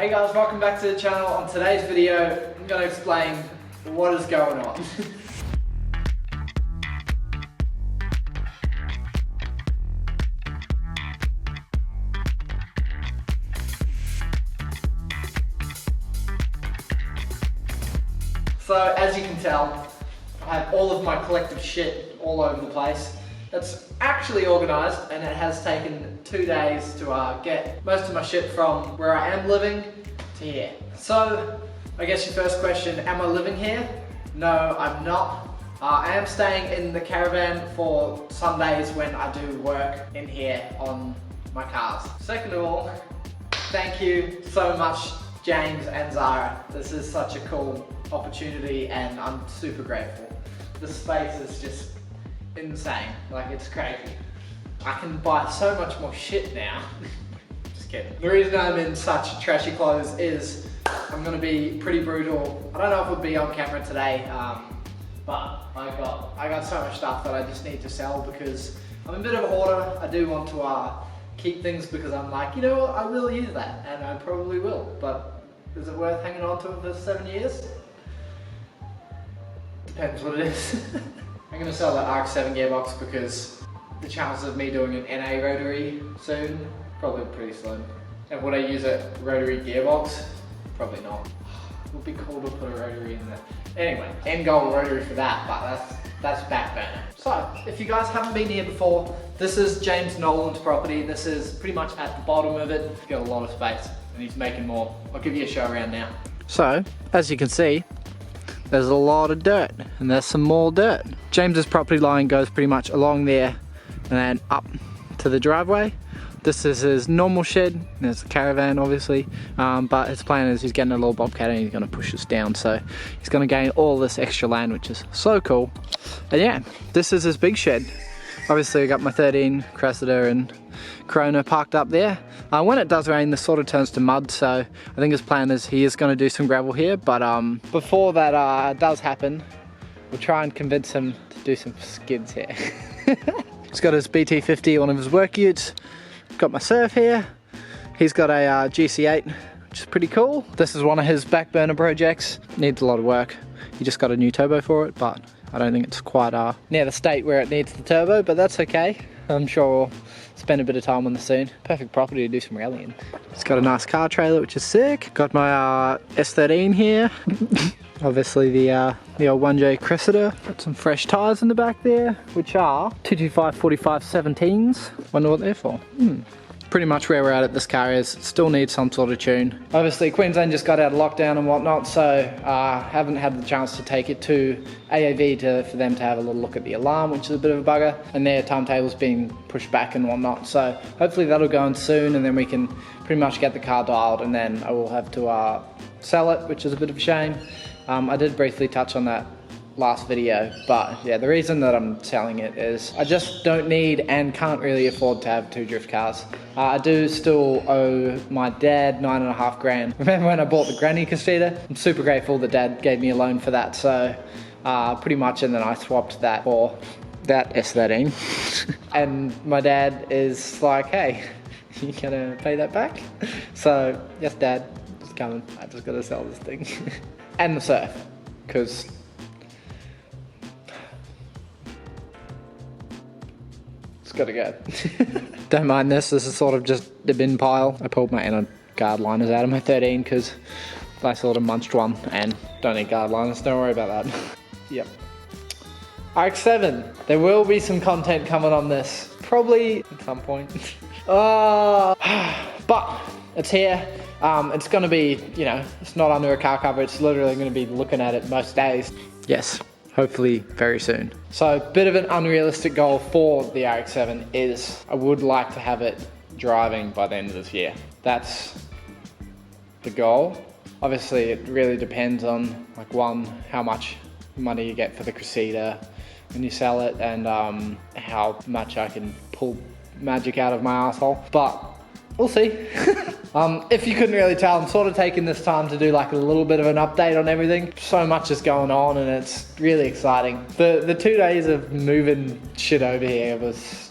Hey guys, welcome back to the channel. On today's video, I'm going to explain what is going on. So, as you can tell, I have all of my collective shit all over the place. It's actually organised, and it has taken 2 days to get most of my shit from where I am living to here. So, I guess your first question, am I living here? No, I'm not. I am staying in the caravan for some days when I do work in here on my cars. Second of all, thank you so much, James and Zara. This is such a cool opportunity and I'm super grateful. The space is just insane, like it's crazy. I can buy so much more shit now. Just kidding. The reason I'm in such trashy clothes is I'm gonna be pretty brutal. I don't know if it'll be on camera today, but I got so much stuff that I just need to sell because I'm a bit of a hoarder. I do want to keep things because I'm like, you know what, I will use that and I probably will, but is it worth hanging on to for 7 years? Depends what it is. I'm going to sell that RX-7 gearbox because the chances of me doing an NA rotary soon, probably pretty slim. And would I use a rotary gearbox? Probably not. It would be cool to put a rotary in there. Anyway, end goal rotary for that, but that's back burner. So, if you guys haven't been here before, this is James Nolan's property. This is pretty much at the bottom of it. He's got a lot of space and he's making more. I'll give you a show around now. So, as you can see, there's a lot of dirt and there's some more dirt. James's property line goes pretty much along there and then up to the driveway. This is his normal shed. There's the caravan obviously, but his plan is he's getting a little bobcat and he's gonna push this down. So he's gonna gain all this extra land, which is so cool. And yeah, this is his big shed. Obviously I got my 13 Cressida and Corona parked up there. When it does rain, this sort of turns to mud, so I think his plan is he is going to do some gravel here, but before that does happen, we'll try and convince him to do some skids here. He's got his BT50, one of his work utes. Got my surf here. He's got a GC8, which is pretty cool. This is one of his back burner projects. Needs a lot of work. He just got a new turbo for it, but I don't think it's quite near the state where it needs the turbo, but that's okay. I'm sure we'll spend a bit of time on this soon. Perfect property to do some rallying. It's got a nice car trailer, which is sick. Got my S13 here. Obviously the old 1J Cressida. Got some fresh tyres in the back there, which are 225 45 17s. Wonder what they're for. Pretty much where we're at this car is still needs some sort of tune. Obviously Queensland just got out of lockdown and whatnot, so haven't had the chance to take it to AAV for them to have a little look at the alarm, which is a bit of a bugger, and their timetable's been pushed back and whatnot, so hopefully that'll go in soon and then we can pretty much get the car dialed, and then I will have to sell it, which is a bit of a shame. I did briefly touch on that last video, but yeah, the reason that I'm selling it is I just don't need and can't really afford to have 2 drift cars. I do still owe my dad 9.5 grand. Remember when I bought the granny Casita? I'm super grateful that dad gave me a loan for that, so pretty much, and then I swapped that for that S13 and my dad is like, hey, you gonna pay that back? So yes dad, it's coming. I just gotta sell this thing. And the surf, because gotta go. Don't mind this is sort of just the bin pile. I pulled my inner guard liners out of my 13 because I sort of munched one and don't need guard liners, don't worry about that. Yep. RX-7, there will be some content coming on this, probably at some point. But it's here. It's gonna be, you know, it's not under a car cover, it's literally gonna be looking at it most days. Yes. Hopefully very soon. So a bit of an unrealistic goal for the RX-7 is I would like to have it driving by the end of this year. That's the goal. Obviously it really depends on, like, one, how much money you get for the Cressida when you sell it, and how much I can pull magic out of my asshole. But we'll see. If you couldn't really tell, I'm sort of taking this time to do like a little bit of an update on everything. So much is going on and it's really exciting. The 2 days of moving shit over here was,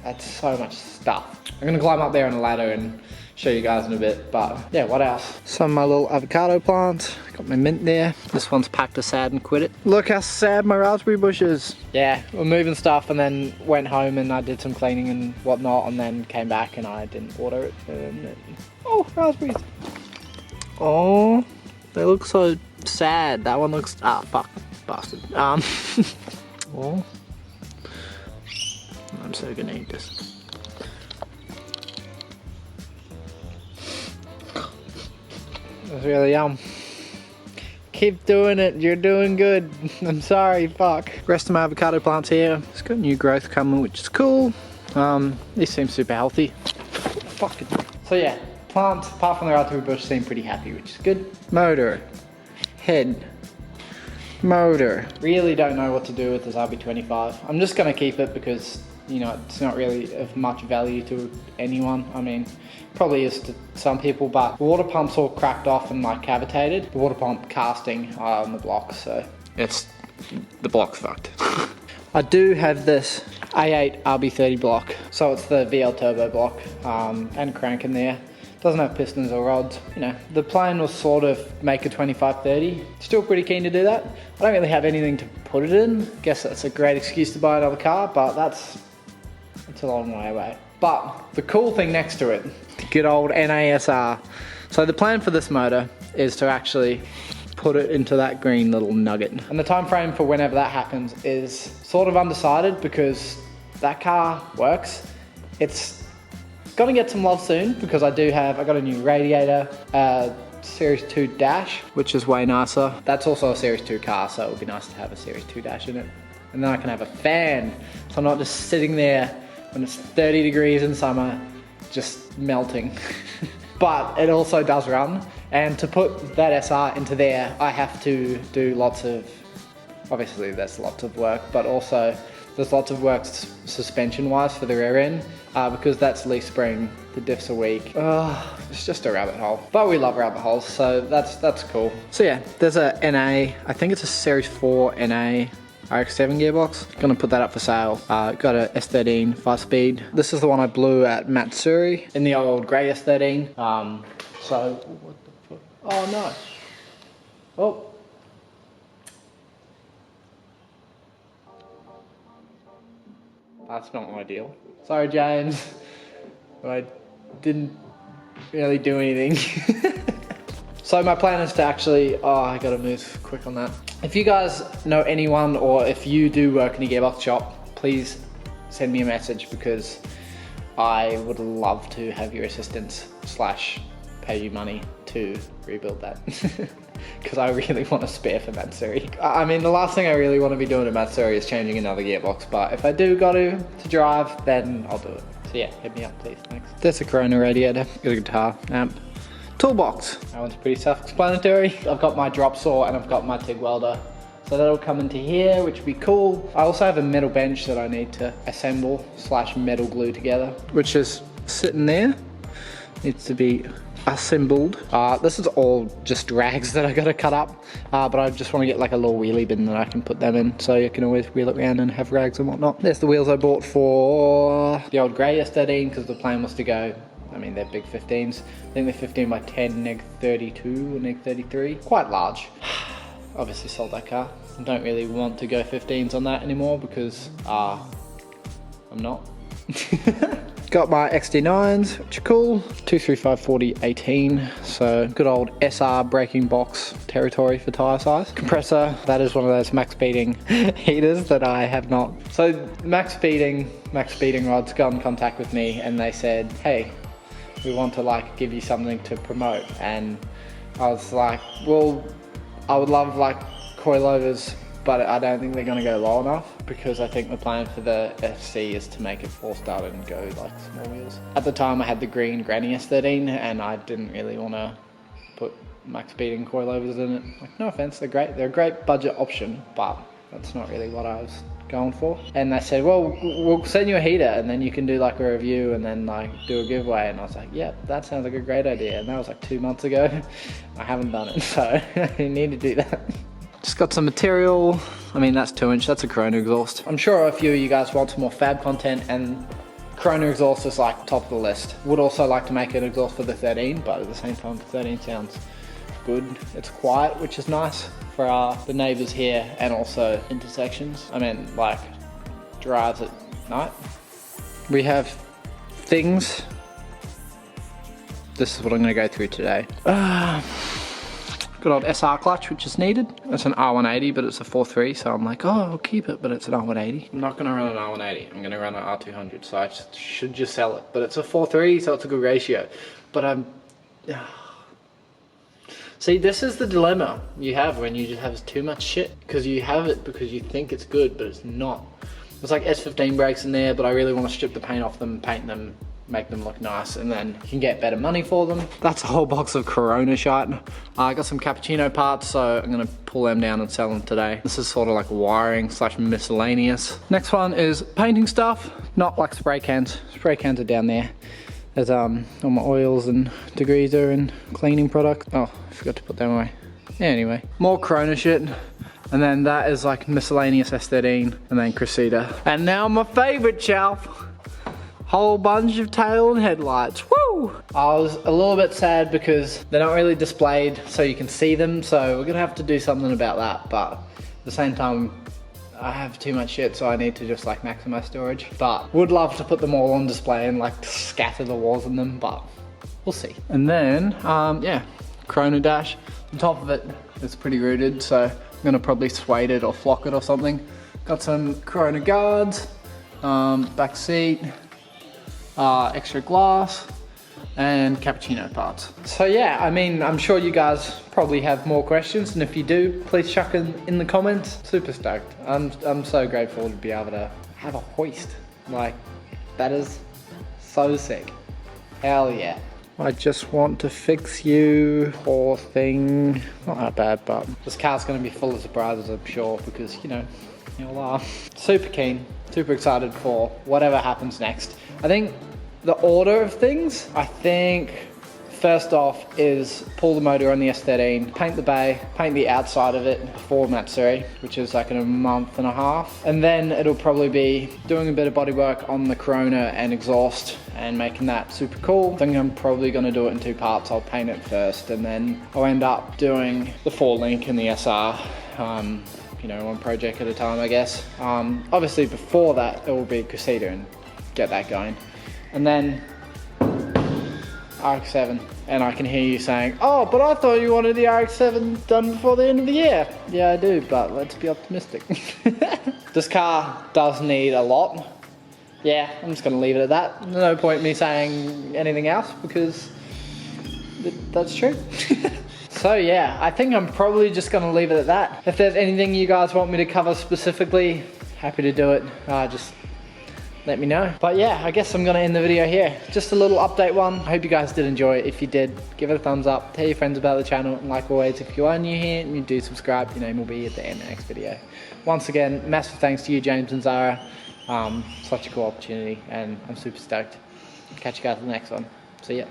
That's so much stuff. I'm gonna climb up there on a ladder and show you guys in a bit, but yeah, what else? Some of my little avocado plants. Got my mint there. This one's packed to sad and quit it. Look how sad my raspberry bush is. Yeah, we're moving stuff and then went home and I did some cleaning and whatnot and then came back and I didn't water it. Oh, raspberries. Oh, they look so sad. That one looks, fuck, bastard. Oh, I'm so gonna eat this. That's really yum. Keep doing it, you're doing good. I'm sorry, fuck. Rest of my avocado plants here. It's got new growth coming, which is cool. These seem super healthy. Fucking. So yeah, plants, apart from the raspberry bush, seem pretty happy, which is good. Motor. Head. Motor. Really don't know what to do with this RB25. I'm just gonna keep it because, you know, it's not really of much value to anyone. I mean, probably is to some people, but the water pump's all cracked off and like cavitated. The water pump casting on the block, so the block's fucked. I do have this A8 RB30 block, so it's the VL turbo block, and crank in there. Doesn't have pistons or rods. You know, the plan was sort of make a 25-30. Still pretty keen to do that. I don't really have anything to put it in. Guess that's a great excuse to buy another car, but it's a long way away. But the cool thing next to it, the good old NASR. So the plan for this motor is to actually put it into that green little nugget. And the time frame for whenever that happens is sort of undecided because that car works. It's gonna get some love soon because I got a new radiator, Series 2 dash, which is way nicer. That's also a Series 2 car, so it would be nice to have a Series 2 dash in it. And then I can have a fan, so I'm not just sitting there when it's 30 degrees in summer, just melting. But it also does run, and to put that SR into there, I have to do lots of, obviously there's lots of work, but also there's lots of work suspension-wise for the rear end, because that's leaf spring, the diffs are weak. It's just a rabbit hole. But we love rabbit holes, so that's cool. So yeah, there's a NA, I think it's a Series 4 NA RX-7 gearbox. Gonna put that up for sale. Got a S13 5-speed. This is the one I blew at Matsuri in the old grey S13. So, what the fuck? Oh no. Oh. That's not ideal. Sorry, James. I didn't really do anything. So my plan is to actually, I gotta move quick on that. If you guys know anyone or if you do work in a gearbox shop, please send me a message because I would love to have your assistance / pay you money to rebuild that. Because I really want a spare for Matsuri. I mean, the last thing I really want to be doing at Matsuri is changing another gearbox, but if I do got to drive, then I'll do it. So yeah, hit me up please, thanks. There's a Corona radiator, got a guitar, amp. Toolbox. That one's pretty self-explanatory. I've got my drop saw and I've got my TIG welder. So that'll come into here, which would be cool. I also have a metal bench that I need to assemble / metal glue together, which is sitting there. Needs to be assembled. This is all just rags that I gotta cut up, but I just want to get like a little wheelie bin that I can put them in, so you can always wheel it around and have rags and whatnot. There's the wheels I bought for the old grey S13 because the plan was to go, I mean, they're big 15s. I think they're 15 by 10, neg 32 or neg 33. Quite large. Obviously sold that car. I don't really want to go 15s on that anymore because I'm not. Got my XD9s, which are cool. 235/40/18, so good old SR braking box territory for tyre size. Compressor, that is one of those max speeding heaters that I have not. So max speeding rods got in contact with me and they said, hey, we want to like give you something to promote. And I was like, well, I would love like coilovers, but I don't think they're gonna go low enough because I think the plan for the FC is to make it 4-started and go like small wheels. At the time I had the green Granny S13 and I didn't really want to put max speeding coilovers in it. Like, no offense, they're great. They're a great budget option, but that's not really what I was going for. And they said, well, we'll send you a heater and then you can do like a review and then like do a giveaway. And I was like, yeah, that sounds like a great idea. And that was like 2 months ago. I haven't done it, so I need to do that. Just got some material. I mean, that's 2-inch, that's a Corona exhaust. I'm sure a few of you guys want some more fab content and Corona exhaust is like top of the list. Would also like to make an exhaust for the 13, but at the same time the 13 sounds good. It's quiet, which is nice for the neighbors here, and also intersections. I mean, like drives at night. We have things. This is what I'm gonna go through today. Good old SR clutch, which is needed. It's an R180, but it's a 4.3, so I'm like, oh, I'll keep it, but it's an R180. I'm not gonna run an R180, I'm gonna run an R200, so I should just sell it. But it's a 4.3, so it's a good ratio. But I'm... See, this is the dilemma you have when you just have too much shit, because you have it because you think it's good, but it's not. There's like S15 brakes in there, but I really want to strip the paint off them, paint them, make them look nice, and then you can get better money for them. That's a whole box of Corona shite. I got some cappuccino parts, so I'm gonna pull them down and sell them today. This is sort of like wiring slash miscellaneous. Next one is painting stuff, not like spray cans. Spray cans are down there. There's all my oils and degreaser and cleaning products. Oh, I forgot to put them away. Yeah, anyway, more Corona shit. And then that is like miscellaneous S13, and then Cressida. And now my favorite shelf. Whole bunch of tail and headlights, woo! I was a little bit sad because they're not really displayed so you can see them, so we're gonna have to do something about that, but at the same time, I have too much shit, so I need to just like maximize storage. But would love to put them all on display and like scatter the walls in them, but we'll see. And then, yeah, Corona dash. On top of it, it's pretty rooted, so I'm gonna probably suede it or flock it or something. Got some Corona guards, back seat, extra glass, and cappuccino parts. So yeah, I mean, I'm sure you guys probably have more questions, and if you do, please chuck in the comments. Super stoked. I'm so grateful to be able to have a hoist. Like, that is so sick. Hell yeah. I just want to fix you, poor thing. Not that bad, but this car's gonna be full of surprises, I'm sure, because, you know, you'll laugh. Super keen, super excited for whatever happens next. I think the order of things, I think first off is pull the motor on the S13, paint the bay, paint the outside of it before Matsuri, which is like in a month and a half. And then it'll probably be doing a bit of bodywork on the Corona and exhaust and making that super cool. I think I'm probably gonna do it in two parts. I'll paint it first, and then I'll end up doing the 4-link and the SR. You know, one project at a time, I guess. Obviously before that, it will be Cressida and get that going. And then RX-7, and I can hear you saying, oh, but I thought you wanted the RX-7 done before the end of the year. Yeah, I do, but let's be optimistic. This car does need a lot. Yeah, I'm just gonna leave it at that. No point me saying anything else, because that's true. So yeah, I think I'm probably just gonna leave it at that. If there's anything you guys want me to cover specifically, happy to do it. Just let me know. But yeah, I guess I'm gonna end the video here. Just a little update one. I hope you guys did enjoy it. If you did, give it a thumbs up, tell your friends about the channel, and like always, if you are new here and you do subscribe, your name will be at the end of the next video. Once again, massive thanks to you, James and Zara. Such a cool opportunity, and I'm super stoked. Catch you guys in the next one. See ya.